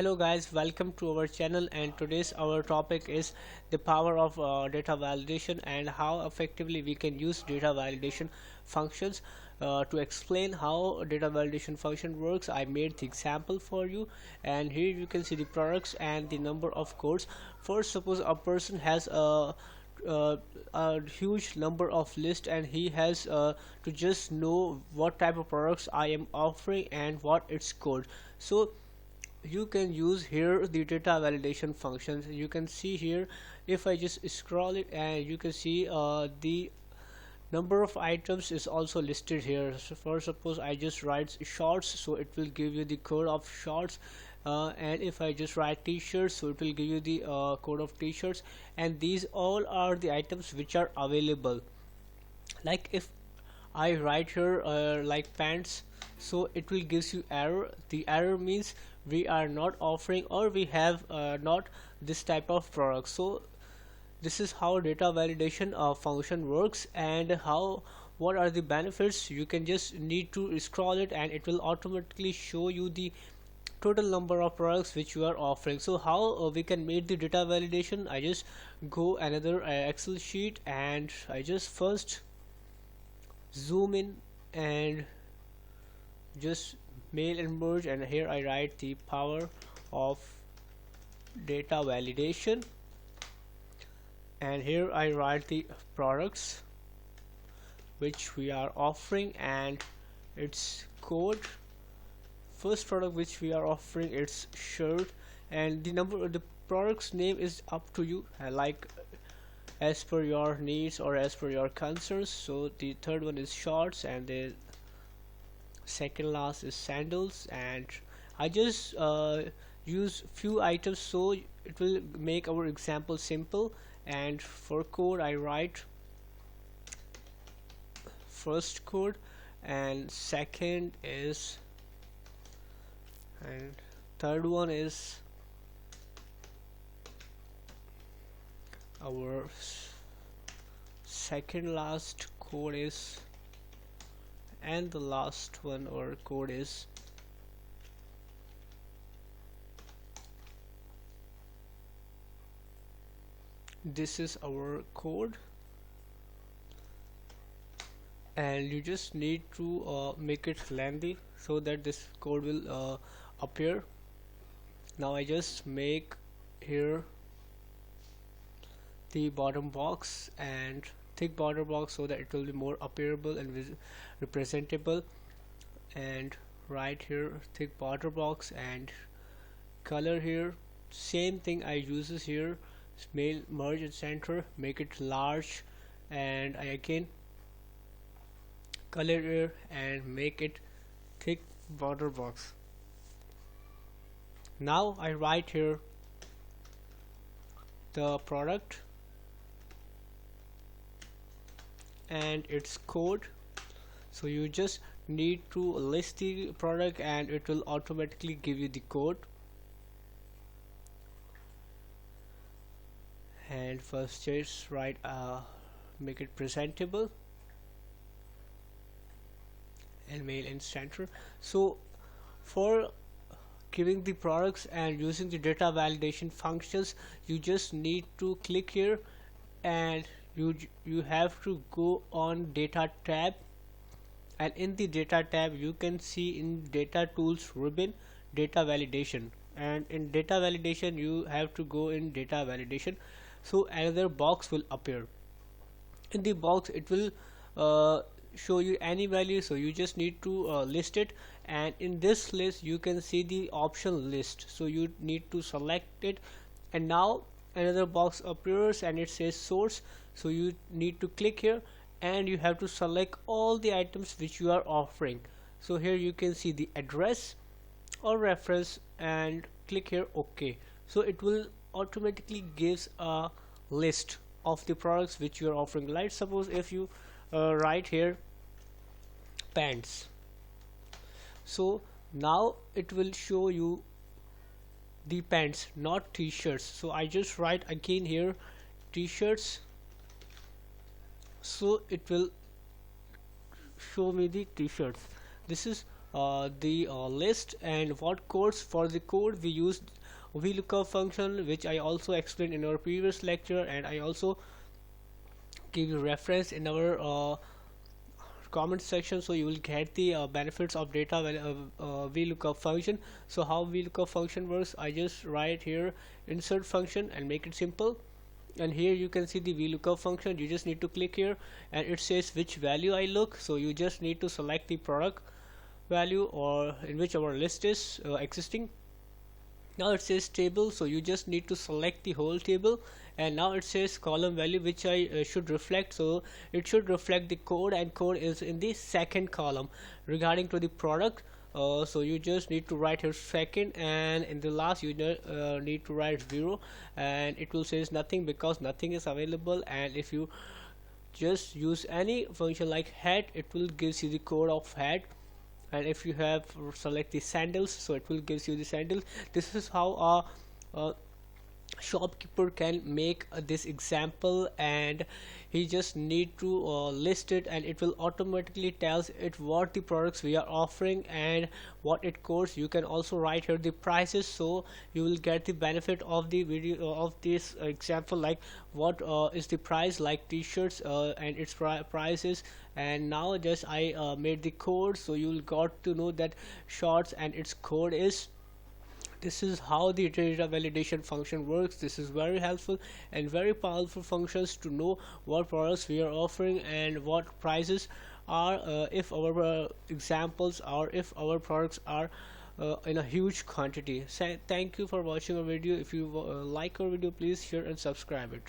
Hello guys, welcome to our channel, and today's our topic is the power of data validation and how effectively we can use data validation functions. To explain how data validation function works, I made the example for you, and here you can see the products and the number of codes. First, suppose a person has a huge number of list, and he has to just know what type of products I am offering and what its code. So you can use here the data validation functions. You can see here, if I just scroll it, and you can see the number of items is also listed here. So for suppose I just write shorts, so it will give you the code of shorts, and if I just write t-shirts, so it will give you the code of t-shirts, and these all are the items which are available. Like if I write here like pants, so it will gives you error. The error means we are not offering, or we have not this type of product. So this is how data validation function works, and how what are the benefits. You can just need to scroll it, and it will automatically show you the total number of products which you are offering. So how we can make the data validation? I just go another Excel sheet, and I just first zoom in and just mail and merge, and here I write the power of data validation, and here I write the products which we are offering and its code. First product which we are offering, it's shirt, and the number of the product's name is up to you, like as per your needs or as per your concerns. So the third one is shorts, and the second last is sandals, and I just use few items so it will make our example simple. And for code, I write first code, and second is, and third one is our second last code is, and the last one or code is this is our code. And you just need to make it lengthy so that this code will appear. Now I just make here the bottom box and thick border box so that it will be more appearable and representable, and right here thick border box, and color here same thing I uses here, mail merge and center, make it large, and I again color here and make it thick border box. Now I write here the product and its code. So you just need to list the product, and it will automatically give you the code. And first just write make it presentable and mail in center. So for giving the products and using the data validation functions, you just need to click here, and you have to go on data tab, and in the data tab you can see in data tools ribbon data validation, and in data validation you have to go in data validation. So another box will appear. In the box it will show you any value, so you just need to list it, and in this list you can see the option list, so you need to select it. And now another box appears and it says source, so you need to click here, and you have to select all the items which you are offering. So here you can see the address or reference, and click here OK. So it will automatically gives a list of the products which you are offering. Like suppose if you write here pants, so now it will show you the pants, not t-shirts. So I just write again here t-shirts, so it will show me the t-shirts. This is the list, and what codes. For the code we use VLOOKUP function, which I also explained in our previous lecture, and I also give you reference in our comment section, so you will get the benefits of data VLOOKUP function. So how VLOOKUP function works, I just write here insert function and make it simple, and here you can see the VLOOKUP function. You just need to click here and it says which value I look, so you just need to select the product value or in which our list is existing. Now it says table, so you just need to select the whole table, and now it says column value, which I should reflect, so it should reflect the code, and code is in the second column regarding to the product. So you just need to write here second, and in the last you need to write 0, and it will says nothing because nothing is available. And if you just use any function like head, it will gives you the code of head, and if you have select the sandals, so it will gives you the sandals. This is how a shopkeeper can make this example, and he just need to list it, and it will automatically tells it what the products we are offering and what it costs. You can also write here the prices, so you will get the benefit of the video of this example, like what is the price, like t-shirts and its prices. And now just I made the code, so you will got to know that shorts and its code is. This is how the data validation function works. This is very helpful and very powerful functions to know what products we are offering and what prices are, if our examples or if our products are in a huge quantity. Thank you for watching our video. If you like our video, please share and subscribe it.